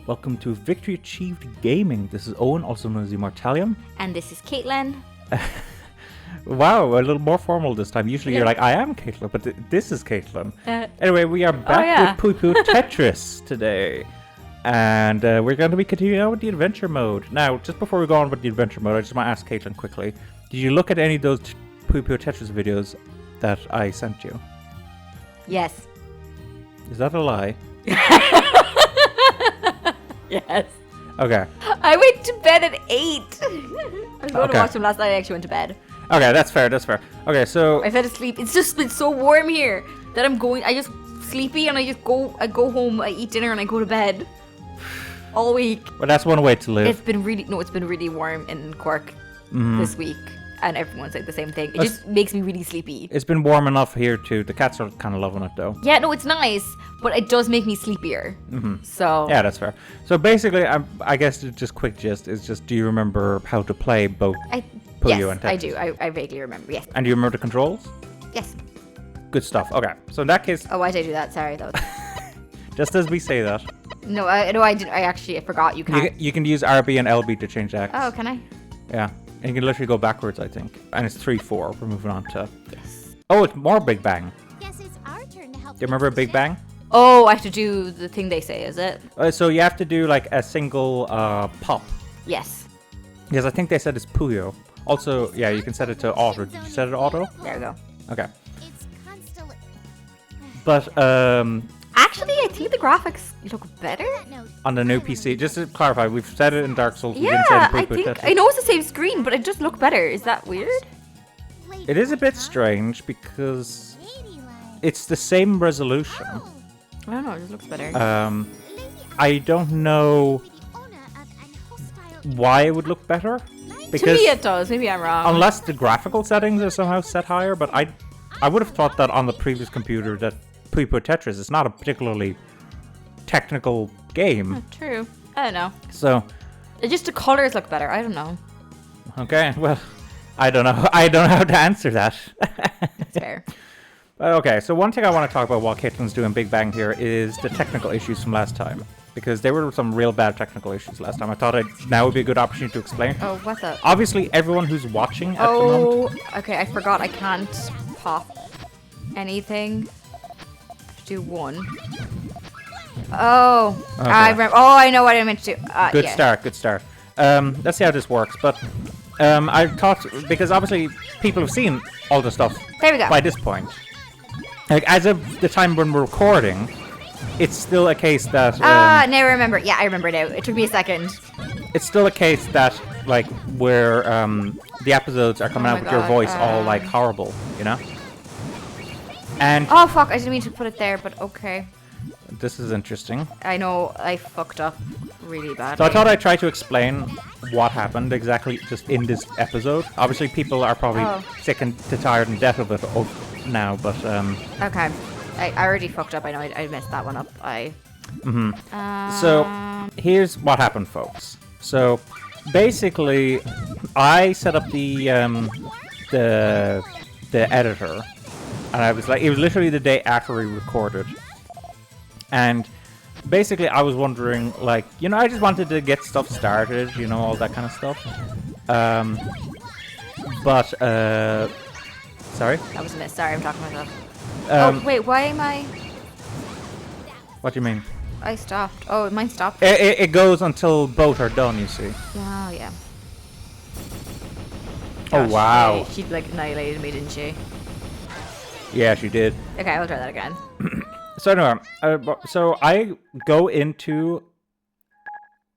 Welcome to Victory Achieved Gaming. This is Owen, also known as Immortalium. And this is Kathlynn. Wow, a little more formal this time. Usually you're like, I am Kathlynn, but this is Kathlynn. Anyway, we are back with Puyo Puyo Tetris today. And we're going to be continuing on with the adventure mode. Now, just before we go on with the adventure mode, I just want to ask Kathlynn quickly. Did you look at any of those Puyo Puyo Tetris videos that I sent you? Yes. Is that a lie? Yes. Okay. I went to bed at 8. I was going to watch them last night. I actually went to bed. Okay, that's fair. Okay, so I fell asleep. It's just been so warm here that I just sleepy and I go home, I eat dinner and I go to bed all week. Well, that's one way to live. It's been really warm in Cork this week. And everyone said the same thing. It just makes me really sleepy. It's been warm enough here too. The cats are kind of loving it though. Yeah, no, it's nice, but it does make me sleepier. So yeah, that's fair. So basically, I guess just quick gist is just: do you remember how to play both Puyo and Tetris? I do. I vaguely remember. Yes. And do you remember the controls? Yes. Good stuff. Okay, so in that case. Oh, why did I do that? Sorry, that was. Just as we say that. No, I did. I forgot. You can't. You can use RB and LB to change X. Oh, can I? Yeah. And you can literally go backwards, I think. And it's 3-4. We're moving on to... Yes. Oh, it's more Big Bang. Yes, it's our turn to help. Do you remember Big Bang? Oh, I have to do the thing they say, is it? So you have to do like a single pop. Yes. Yes, I think they said it's Puyo. Also, yeah, you can set it to auto. Did you set it to auto? There we go. Okay. It's constantly. But, Actually, I think the graphics look better. on the new PC, just to clarify, we've said it in Dark Souls. We Yeah, didn't say it in I Puyo Puyo think Tetris. I know it's the same screen, but it just look better. Is that weird? It is a bit strange because it's the same resolution. I don't know. It just looks better. I don't know why it would look better. To Because me, it does. Maybe I'm wrong. unless the graphical settings are somehow set higher, but I would have thought that on the previous computer that Puyo Puyo Tetris is not a particularly technical game. Oh, true. I don't know. So, It's just the colors look better. I don't know. okay, well, I don't know. I don't know how to answer that. It's fair. Okay, so one thing I want to talk about while Caitlin's doing Big Bang here is the technical issues from last time. Because there were some real bad technical issues last time. I thought now would be a good opportunity to explain. Oh, what's up? Obviously, everyone who's watching at the moment... Okay. I forgot I can't pop anything. Do one. Oh, Okay. I remember. Oh, I know what I meant to do. Good yeah. start. Let's see how this works. But I thought, because obviously people have seen all the stuff There we go. by this point. Like, as of the time when we're recording, it's still a case that... Now I remember. Yeah, I remember now. It took me a second. it's still a case that, like, where the episodes are coming Oh out my with your God, voice all, like, horrible, you know? And Oh, fuck. I didn't mean to put it there, but okay. this is interesting. I know I fucked up really bad. So I thought I'd try to explain what happened exactly just in this episode. Obviously, people are probably sick and tired and deaf of it now, but... Okay. I already fucked up. I know I messed that one up. So here's what happened, folks. So basically, I set up the editor, and I was like, it was literally the day after we recorded, and basically I was wondering, like, you know, I just wanted to get stuff started, you know, all that kind of stuff. Sorry. That was a miss. Sorry, I'm talking to myself. Oh, wait. Why am I... What do you mean? I stopped. Oh, mine stopped. It goes until both are done, you see. Oh, yeah. Oh, Gosh, wow. She like annihilated me, didn't she? Yeah, she did. Okay, I'll try that again. So anyway, so I go into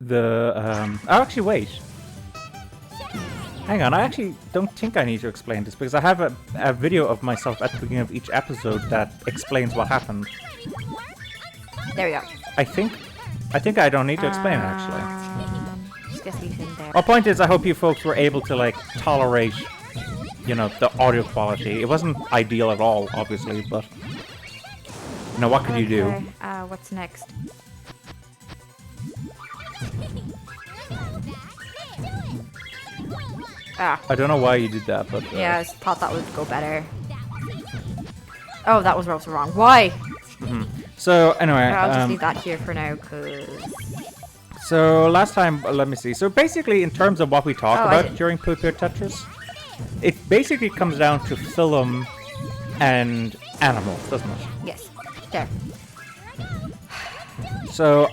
the... Oh, actually, wait. Hang on, I actually don't think I need to explain this, because I have a video of myself at the beginning of each episode that explains what happened. There we go. I think I don't need to explain it, actually. Just guess leave in there. My point is, I hope you folks were able to, like, tolerate, you know, the audio quality. It wasn't ideal at all, obviously, but... You know, what could you do? What's next? I don't know why you did that, but... Yeah, I thought that would go better. Oh, that was wrong. Why? So, anyway... I'll just leave that here for now, because... So last time, let me see. So basically, in terms of what we talked about didn't. during Puyo Puyo Tetris, it basically comes down to film and animals, doesn't it? Yes. There. So,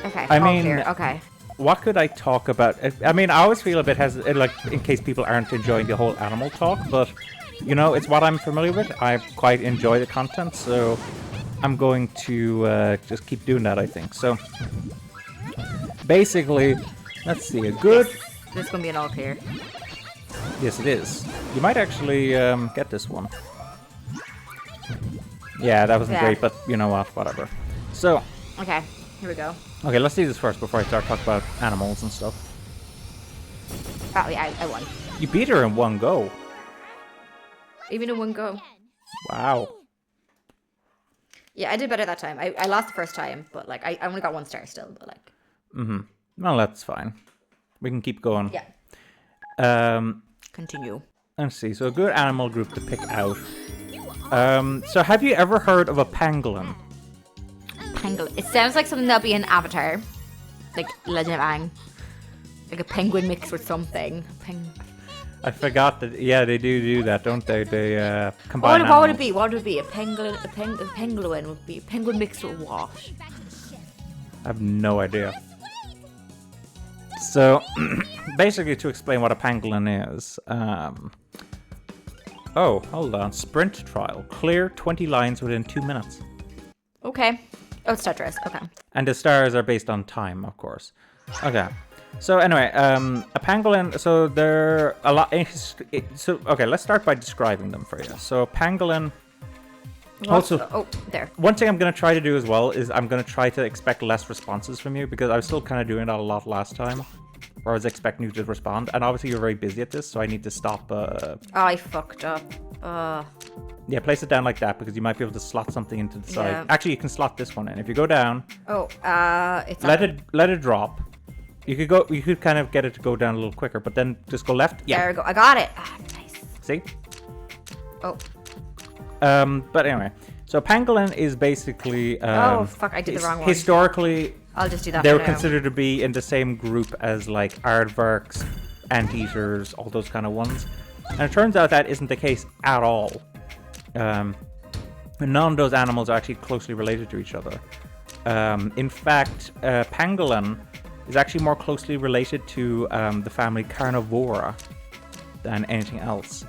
Okay. I all mean, clear. Okay. what could I talk about? I mean, I always feel a bit like, in case people aren't enjoying the whole animal talk, but, you know, it's what I'm familiar with. I quite enjoy the content, so I'm going to just keep doing that, I think. So, basically, let's see, a good... This is going to be an all clear. Yes, it is. You might actually get this one. Yeah, that wasn't great, but you know what? Whatever. So... Okay, here we go. Okay, let's do this first before I start talking about animals and stuff. Oh, yeah, I won. You beat her in one go. Even in one go. Wow. Yeah, I did better that time. I lost the first time, but like I only got 1 star still, but like. Mm-hmm. Well, that's fine. We can keep going. Yeah. Continue. Let's see. So a good animal group to pick out. So have you ever heard of a pangolin? Pangolin. It sounds like something that'll be in Avatar. Like Legend of Aang. Like a penguin mixed with something. I forgot that. Yeah, they do that, don't they? They combine. What would it be? What would it be? A pangolin. A pangolin would be a penguin mixed with what? I have no idea. So, basically, to explain what a pangolin is. Oh, hold on. Sprint trial. Clear 20 lines within 2 minutes. Okay. Oh, it's Tetris. Okay. And the stars are based on time, of course. Okay. So anyway, a pangolin. So they're a lot. So okay, let's start by describing them for you. So pangolin. Also, there. One thing I'm going to try to do as well is I'm going to try to expect less responses from you because I was still kind of doing that a lot last time, where I was expecting you to respond. And obviously you're very busy at this, so I need to stop. I fucked up. Yeah, place it down like that because you might be able to slot something into the side. Yeah. Actually, you can slot this one in. If you go down. It's. Let it drop. You could kind of get it to go down a little quicker, but then just go left. Yeah. There we go. I got it. Ah, nice. See? Oh. But anyway, so pangolin is basically. Oh fuck! I did the wrong one. Historically, I'll just do that. They were for now. considered to be in the same group as like aardvarks, anteaters, all those kind of ones, and it turns out that isn't the case at all. None of those animals are actually closely related to each other. In fact, pangolin is actually more closely related to the family Carnivora than anything else.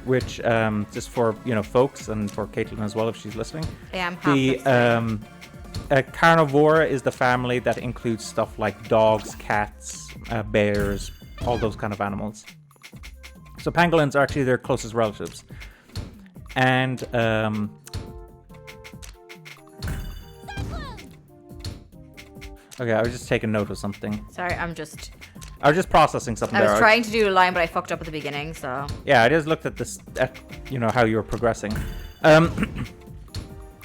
Which, just for folks and for Kathlynn as well, if she's listening. Yeah, I'm Carnivora is the family that includes stuff like dogs, cats, bears, all those kind of animals. So pangolins are actually their closest relatives. And okay, I was just taking note of something. Sorry, I was just processing something. I was trying to do a line, but I fucked up at the beginning, so. Yeah, I just looked at this, how you were progressing.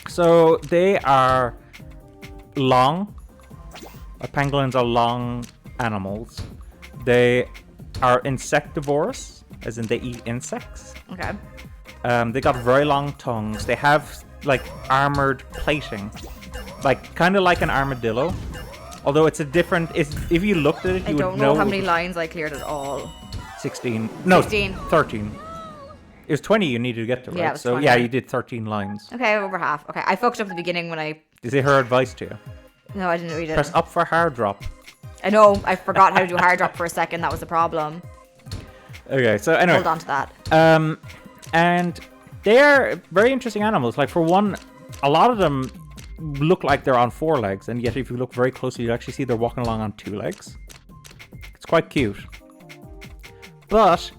So they are long. Pangolins are long animals. They are insectivorous, as in they eat insects. Okay. They got very long tongues. They have like armored plating, like kind of like an armadillo. Although it's a different. If you looked at it, you would know. I don't know how many lines I cleared at all. 16. No, 16. 13. It was 20 you needed to get to, right? Yeah, it was so 20. yeah, you did 13 lines. Okay, over half. Okay, I fucked up at the beginning when I. Is it her advice to you? No, I didn't read it. Press up for hard drop. I know. I forgot how to do hard drop for a second. That was the problem. Okay, so anyway. Hold on to that. And they're very interesting animals. Like for one, a lot of them look like they're on 4 legs, and yet if you look very closely, you actually see they're walking along on 2 legs. It's quite cute. But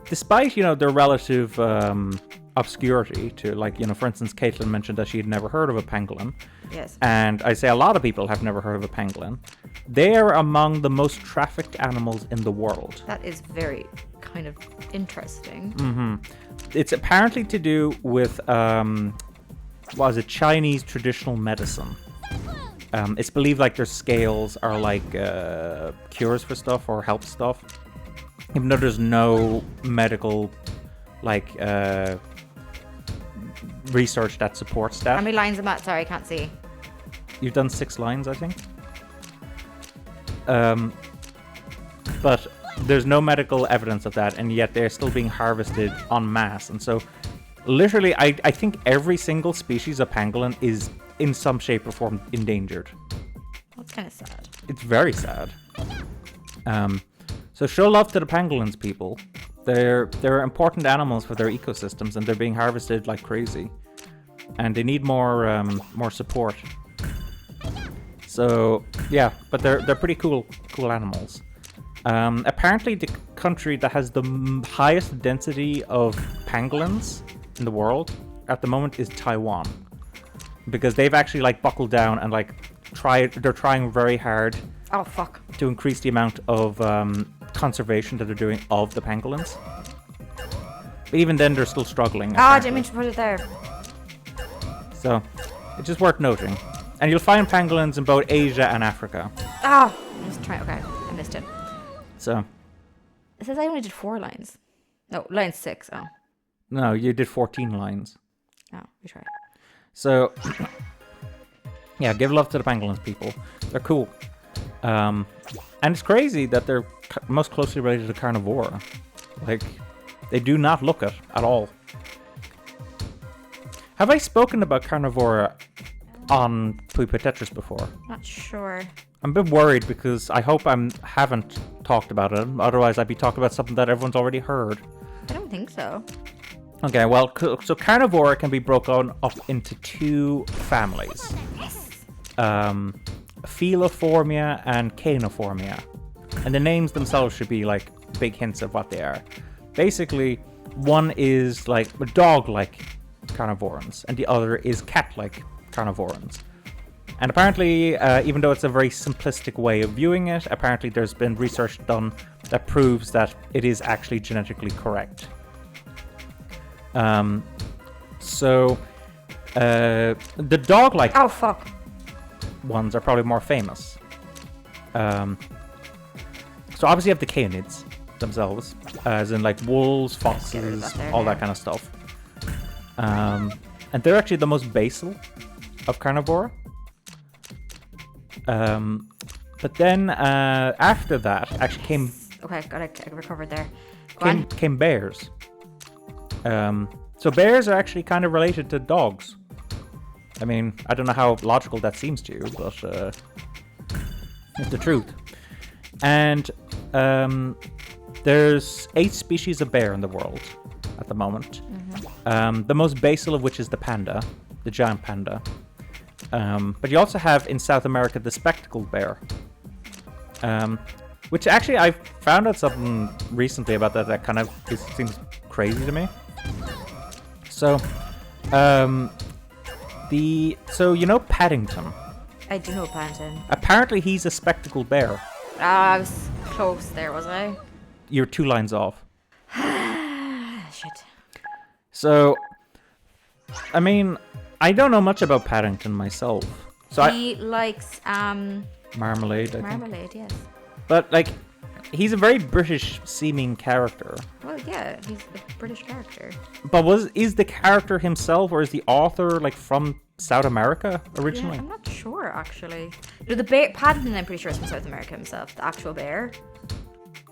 despite their relative obscurity to, like, for instance, Kathlynn mentioned that she had never heard of a pangolin. Yes. And I say a lot of people have never heard of a pangolin. They are among the most trafficked animals in the world. That is very kind of interesting. Mm-hmm. It's apparently to do with Chinese traditional medicine. It's believed like their scales are like cures for stuff or help stuff, even though there's no medical research that supports that. How many lines am I? Sorry, I can't see. You've done 6 lines, I think. But there's no medical evidence of that, and yet they're still being harvested en masse. And so, literally, I think every single species of pangolin is in some shape or form endangered. That's kind of sad. It's very sad. So show love to the pangolins, people. They're important animals for their ecosystems, and they're being harvested like crazy. And they need more support. So yeah, but they're pretty cool animals. Apparently, the country that has the highest density of pangolins in the world at the moment is Taiwan, because they've actually like buckled down and like they're trying very hard. Oh fuck! To increase the amount of conservation that they're doing of the pangolins. But even then, they're still struggling. I didn't mean to put it there. So, it's just worth noting. And you'll find pangolins in both Asia and Africa. Oh, I was trying. Okay, I missed it. So. It says I only did 4 lines. No, line 6. Oh. No, you did 14 lines. Oh, we tried. So, yeah, give love to the pangolins, people. They're cool. And it's crazy that they're most closely related to carnivora. Like, they do not look it at all. Have I spoken about carnivora on Puyo Puyo Tetris before? Not sure. I'm a bit worried because I hope I haven't talked about it. Otherwise, I'd be talking about something that everyone's already heard. I don't think so. Okay, well, so carnivora can be broken up into 2 families. Yes. Feliformia and Caeniformia. And the names themselves should be like big hints of what they are. Basically, one is like dog-like carnivorans, and the other is cat-like carnivorans. And apparently, even though it's a very simplistic way of viewing it, apparently there's been research done that proves that it is actually genetically correct. So, the dog-like ones are probably more famous. So obviously you have the canids themselves, as in like wolves, foxes, all that kind of stuff. And they're actually the most basal of carnivora. But then after that actually came... Okay, got it recovered there. Came bears. So bears are actually kind of related to dogs. I mean, I don't know how logical that seems to you, but it's the truth. And there's 8 species of bear in the world at the moment. Mm-hmm. The most basal of which is the panda, the giant panda. But you also have in South America the spectacled bear. Which actually I found out something recently about that kind of seems crazy to me. So, so you know Paddington? I do know Paddington. Apparently he's a spectacled bear. I was close there, wasn't I? You're 2 lines off. Shit. So, I mean, I don't know much about Paddington myself. So he likes marmalade, I think. Marmalade, yes. But like, he's a very British-seeming character. Well, yeah, he's a British character. But is the character himself, or is the author like from South America originally? Yeah, I'm not sure actually. No, the bear Paddington, I'm pretty sure is from South America himself. The actual bear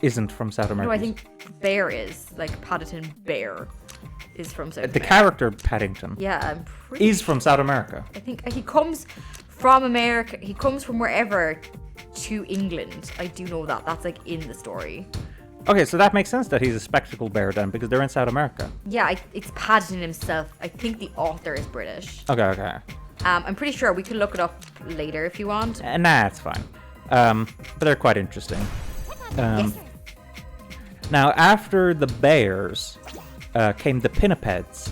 isn't from South America. No, I think bear is like Paddington Bear is from South America. The character Paddington. Yeah, I'm pretty is from South America. I think he comes from America. He comes from wherever to England. I do know that. That's like in the story. Okay, so that makes sense that he's a spectacled bear then, because they're in South America. Yeah, it's Paddington himself. I think the author is British. Okay. I'm pretty sure we can look it up later if you want. Nah, it's fine. But they're quite interesting. Yes. Now, after the bears came the pinnipeds.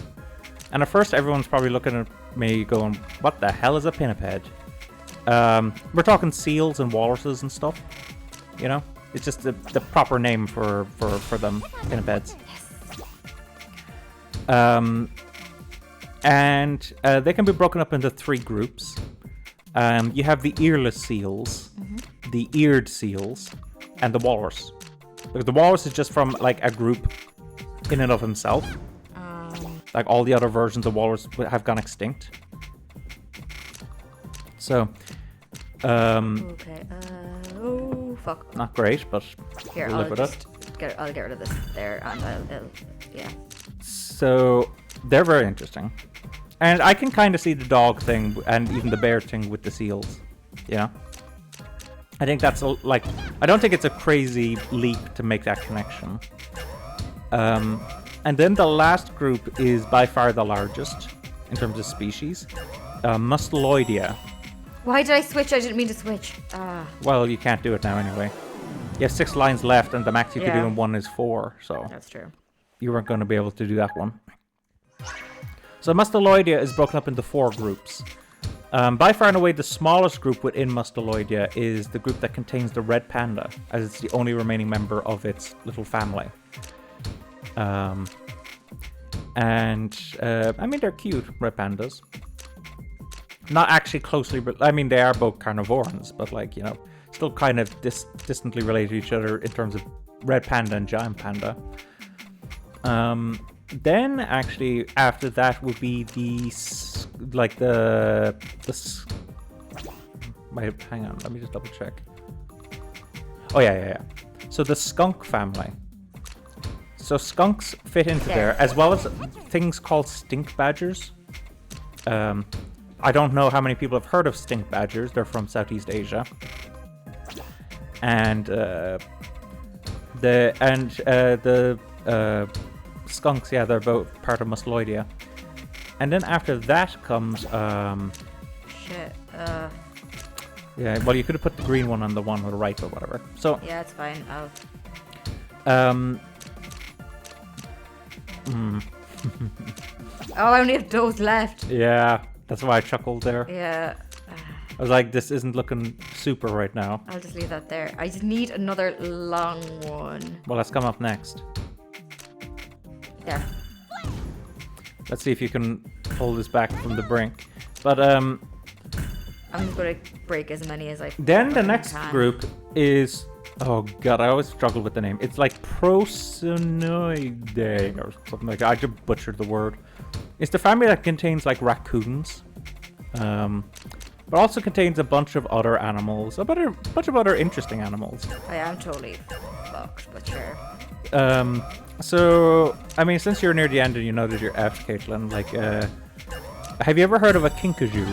And at first, everyone's probably looking at me going, what the hell is a pinniped? We're talking seals and walruses and stuff, you know? It's just the proper name for them, pinnipeds. And they can be broken up into 3 groups. You have the earless seals, the eared seals, and the walrus. Because the walrus is just from like a group in and of himself. Like all the other versions of walrus have gone extinct. So, okay. Oh, fuck. Not great, but Here, we'll live with it. I'll get rid of this there, and I'll yeah. So they're very interesting, and I can kind of see the dog thing and even the bear thing with the seals. You know, I think that's like I don't think it's a crazy leap to make that connection. And then the last group is by far the largest in terms of species, Musteloidea. Why did I switch? I didn't mean to switch. Well, you can't do it now anyway. You have 6 lines left, and the max you can do in one is 4. So that's true. You weren't going to be able to do that one. So Musteloidea is broken up into 4 groups. By far and away, the smallest group within Musteloidea is the group that contains the red panda, as it's the only remaining member of its little family. I mean, they're cute, red pandas. Not actually closely, but I mean, they are both carnivorans, but like, you know, still kind of distantly related to each other in terms of red panda and giant panda. Then actually after that would be wait, hang on, let me just double check. Oh yeah. So the skunk family. So skunks fit into there, as well as things called stink badgers. I don't know how many people have heard of stink badgers. They're from Southeast Asia. And the skunks, yeah, they're both part of Musteloidea. And then after that comes yeah, well, you could have put the green one on the one on the right or whatever. So yeah, it's fine. Oh, I only have those left. Yeah, that's why I chuckled there. Yeah. I was like, this isn't looking super right now. I'll just leave that there. I just need another long one. Well, let's come up next. There. Let's see if you can pull this back from the brink. But I'm just going to break as many as I can. Then the next group is... Oh god, I always struggle with the name. It's like Prosinoidae or something like that. I just butchered the word. It's the family that contains like raccoons. But also contains a bunch of other animals. A bunch of other interesting animals. I am totally fucked, but sure. So, I mean, since you're near the end and you know that you're effed, Kathlynn, like, have you ever heard of a kinkajou?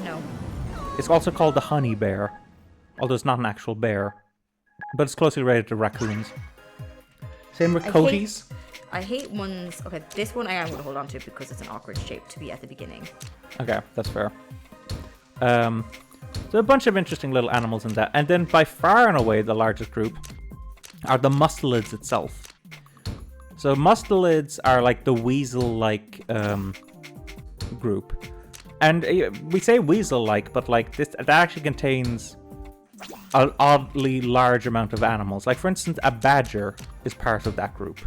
No. It's also called the honey bear, although it's not an actual bear. But it's closely related to raccoons. Same with coaties. I hate ones... Okay, this one I am going to hold on to because it's an awkward shape to be at the beginning. Okay, that's fair. So a bunch of interesting little animals in that. And then by far and away the largest group are the mustelids itself. So mustelids are like the weasel-like group. And we say weasel-like, but like that actually contains an oddly large amount of animals. Like, for instance, a badger is part of that group,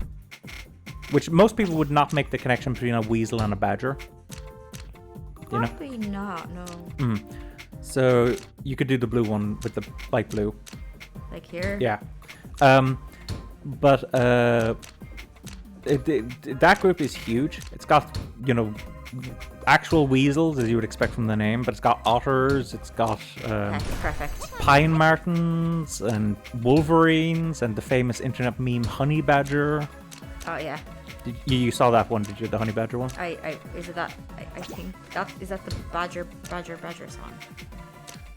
which most people would not make the connection between a weasel and a badger. Probably not, no. So you could do the blue one with the light blue. Like here? Yeah. But that group is huge. It's got, you know, actual weasels, as you would expect from the name, but it's got otters, it's got perfect. pine martens and wolverines and the famous internet meme honey badger. Oh yeah. You saw that one, did you? The honey badger one? I think that is that the badger song.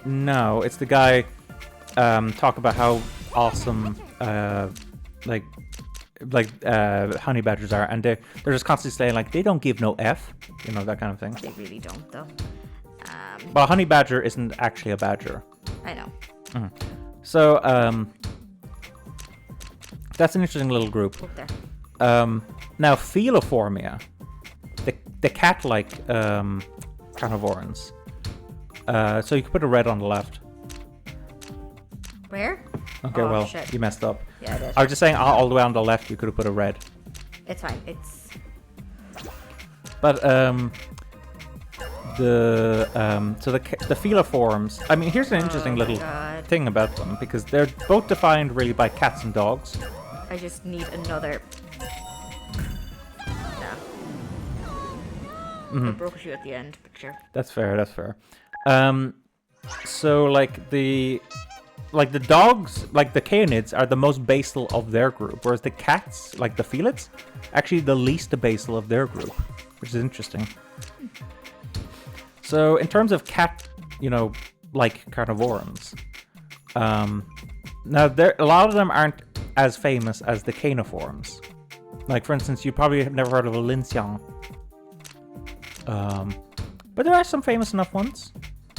No, it's the guy talk about how awesome honey badgers are, and they're just constantly saying like they don't give no F, you know, that kind of thing. They really don't though. Well, a honey badger isn't actually a badger. I know. So that's an interesting little group. Up there. Now Feliformia, the cat-like carnivorans. So you could put a red on the left. Where? Okay, well, shit. You messed up. Yeah, I did. I was just saying all the way on the left you could have put a red. It's fine. It's... But, the Feliforms, I mean, here's an interesting little thing about them, because they're both defined really by cats and dogs. I just need another... I broke a shoe at the end, but sure. That's fair, that's fair. So, like, like the dogs, like the canids, are the most basal of their group, whereas the cats, like the felids, actually the least basal of their group, which is interesting. So in terms of cat, like carnivorans, now a lot of them aren't as famous as the caniforms. Like, for instance, you probably have never heard of a Lincian. But there are some famous enough ones.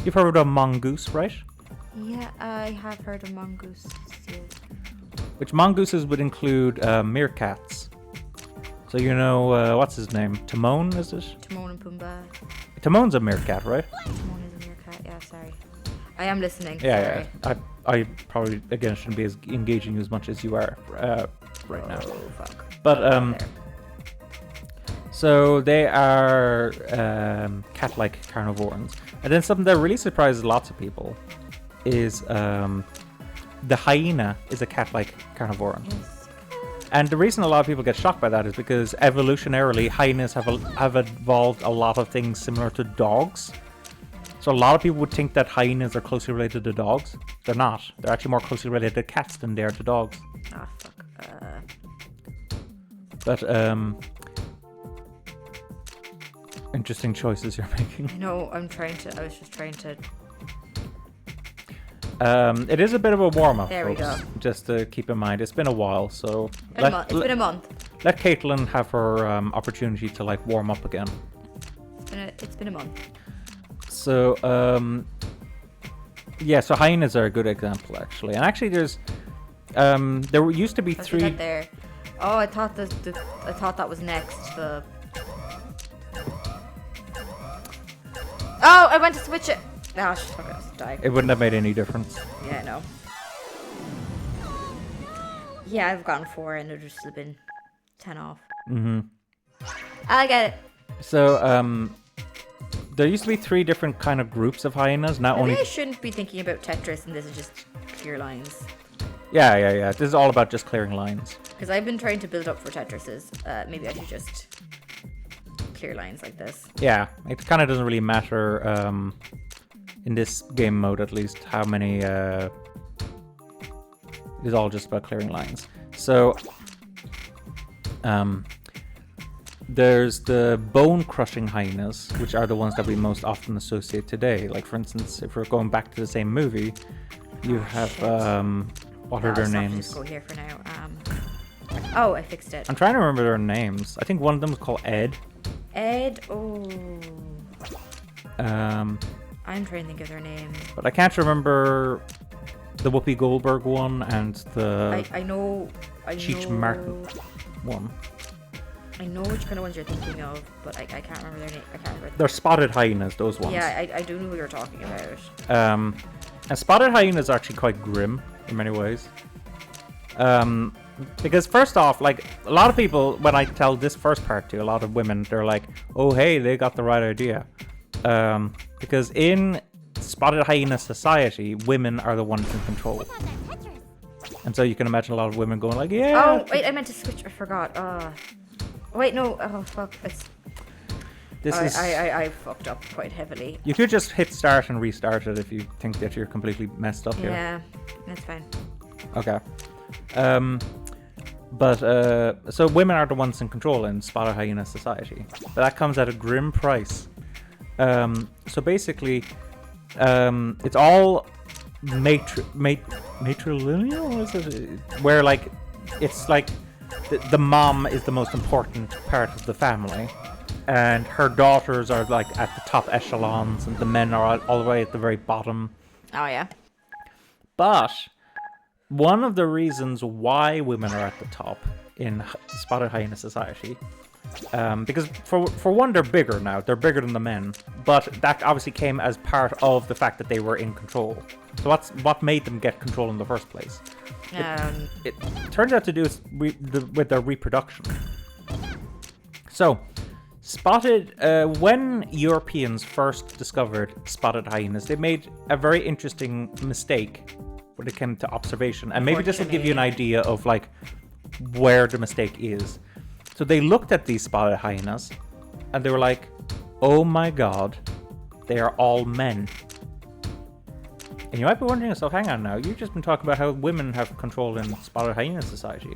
You've heard of a mongoose, right? Yeah, I have heard of mongoose. Yeah. Which mongooses would include meerkats. So what's his name? Timon, is it? Timon and Pumbaa. Timon's a meerkat, right? Timon is a meerkat, yeah, sorry. I am listening, Yeah, sorry. yeah. I probably, again, shouldn't be as engaging as much as you are right now. Oh, fuck. But, so they are cat-like carnivorans. And then something that really surprises lots of people is the hyena is a cat-like carnivoran. Yes. And the reason a lot of people get shocked by that is because evolutionarily, hyenas have evolved a lot of things similar to dogs. So a lot of people would think that hyenas are closely related to dogs. They're not. They're actually more closely related to cats than they are to dogs. Ah, fuck. But, interesting choices you're making. No, I was just trying to... It is a bit of a warm-up, There we folks, go. just to keep in mind. It's been a while, so... It's been a month. Let Kathlynn have her opportunity to, like, warm up again. It's been a month. So, yeah, so hyenas are a good example, actually. And actually, there used to be Let's three... put that there. Oh, I thought that was next. Oh, I went to switch it. Oh, shit, okay, I died. It wouldn't have made any difference. Yeah, I know. Yeah, I've gotten 4 and it would just have been 10 off. Mm-hmm. I get it. So, there used to be 3 different kind of groups of hyenas. Not Maybe only... I shouldn't be thinking about Tetris and this is just clear lines. Yeah. This is all about just clearing lines. Because I've been trying to build up for Tetrises. Maybe I should just clear lines like this. Yeah, it kind of doesn't really matter, in this game mode at least, how many, it is all just about clearing lines. So, there's the bone-crushing hyenas, which are the ones that we most often associate today. Like, for instance, if we're going back to the same movie, you have, what are their names? Just go here for now. Oh, I fixed it. I'm trying to remember their names. I think one of them is called Ed. Ed. Oh. Um, I'm trying to think of their names. But I can't remember the Whoopi Goldberg one and the I know. Cheech Martin one. I know which kind of ones you're thinking of, but I can't remember their name. I can't remember. They're spotted hyenas, those ones. Yeah, I do know who you're talking about. And spotted hyenas are actually quite grim in many ways. Because first off, like, a lot of people, when I tell this first part to a lot of women, they're like, oh, hey, they got the right idea. Because in spotted hyena society, women are the ones in control. And so you can imagine a lot of women going like, yeah. Oh, wait, I meant to switch. I forgot. Wait, no. Oh, fuck. I fucked up quite heavily. You could just hit start and restart it if you think that you're completely messed up here. Yeah, that's fine. Okay. So women are the ones in control in spotted hyena society. But that comes at a grim price. So basically, it's all matrilineal, is it? Where, like, it's like the mom is the most important part of the family. And her daughters are, like, at the top echelons, and the men are all the way at the very bottom. Oh, yeah. But one of the reasons why women are at the top in spotted hyena society, because for one, they're bigger now. They're bigger than the men. But that obviously came as part of the fact that they were in control. So what made them get control in the first place? It turns out to do with their reproduction. So, when Europeans first discovered spotted hyenas, they made a very interesting mistake when it came to observation. And maybe this will give you an idea of, like, where the mistake is. So they looked at these spotted hyenas and they were like, oh my god, they are all men. And you might be wondering yourself, hang on now, you've just been talking about how women have control in spotted hyena society.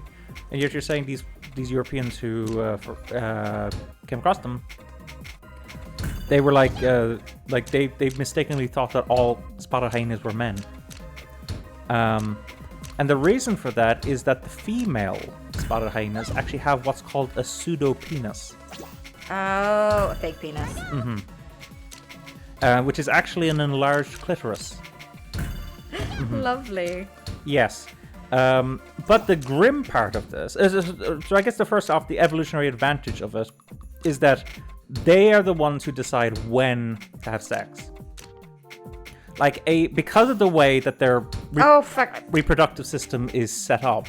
And yet you're saying these Europeans who came across them, they were they mistakenly thought that all spotted hyenas were men. And the reason for that is that the female spotted hyenas actually have what's called a pseudopenis. Oh, a fake penis. Which is actually an enlarged clitoris. Lovely. Yes. But the grim part of this so I guess the first off, the evolutionary advantage of it is that they are the ones who decide when to have sex. Because of the way that their reproductive system is set up,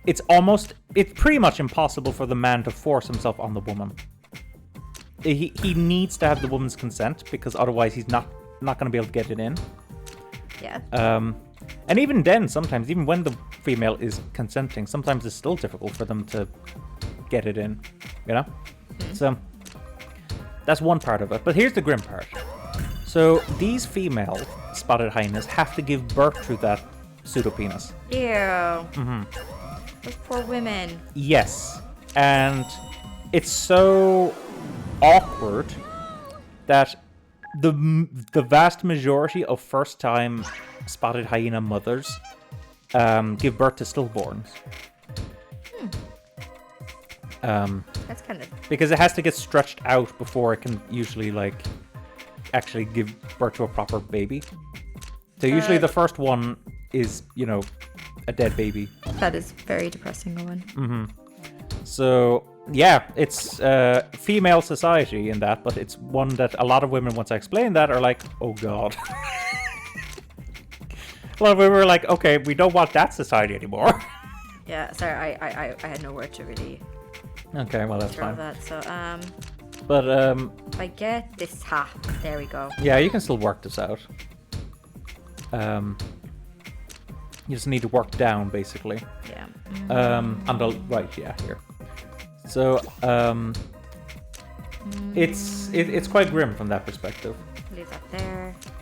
it's pretty much impossible for the man to force himself on the woman. He needs to have the woman's consent, because otherwise he's not going to be able to get it in. Yeah. And even then, sometimes, even when the female is consenting, sometimes it's still difficult for them to get it in, you know? So, that's one part of it. But here's the grim part. So, these female spotted hyenas have to give birth to that pseudopenis. Ew. Those poor women. Yes. And it's so awkward that the vast majority of first-time spotted hyena mothers give birth to stillborns. That's kind of... Because it has to get stretched out before it can usually, actually give birth to a proper baby. So usually the first one is, a dead baby. That is very depressing, Owen. So, yeah, it's female society in that, but it's one that a lot of women, once I explain that, are like, oh god. A lot of women are like, okay, we don't want that society anymore. Yeah, sorry, I had no word to really... Okay, well, that's fine. That, so, But, if I get this hat, there we go. Yeah, you can still work this out. You just need to work down, basically. Yeah. On the right, yeah, here. So, it's quite grim from that perspective. Leave that there.